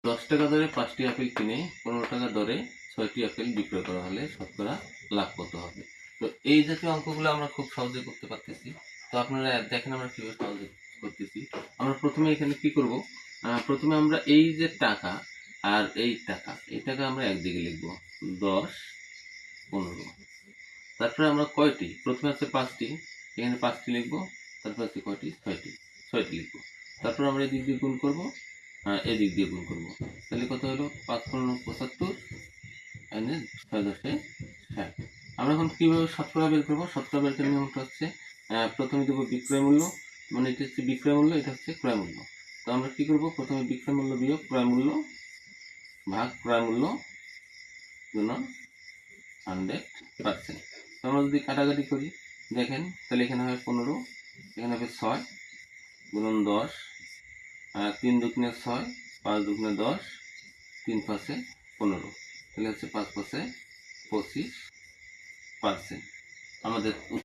10 টাকা দরে 5টি আপেল কিনে 15 টাকা দরে 6টি আপেল বিক্রয় করা হলে শতকরা লাভ কত হবে? তো এই জাতীয় অঙ্কগুলো আমরা খুব সহজে করতে পারতেছি। তো আপনারা দেখেন আমরা কিভাবে সহজে করতেছি। আমরা প্রথমে এখানে কি করব, প্রথমে আমরা এই যে টাকা আর এই টাকা আমরা একদিকে লিখব 10 15। তারপরে আমরা কয়টি, প্রথমে আছে 5টি, এখানে 5টি লিখব। তারপর আছে কয়টি, 6টি লিখব। তারপর আমরা এদিক দিয়ে গুণ করব, এদিক দিয়ে গুণ করব। তাহলে কত হলো, 5 15 75 এনে 6 10 60। আমরা এখন কিভাবে শতকরা বের করবো? শতকরা বের করার নিয়মটা হচ্ছে, প্রথমে দেবো বিক্রয় মূল্য, মানে এটা হচ্ছে বিক্রয় মূল্য, এটা হচ্ছে ক্রয় মূল্য। তো আমরা কি করব, প্রথমে বিক্রয় মূল্য বিয়োগ ক্রয় মূল্য ভাগ ক্রয় মূল্য গুণন 100%। তো আমরা যদি কাটাকাটি করি দেখেন, তাহলে এখানে হবে 15, এখানে হবে 6 গুণন 10, 3 দুগুণে 6, 5 দুগুণে 10, 3 5 15, তাহলে হচ্ছে 5 5 25% আমাদের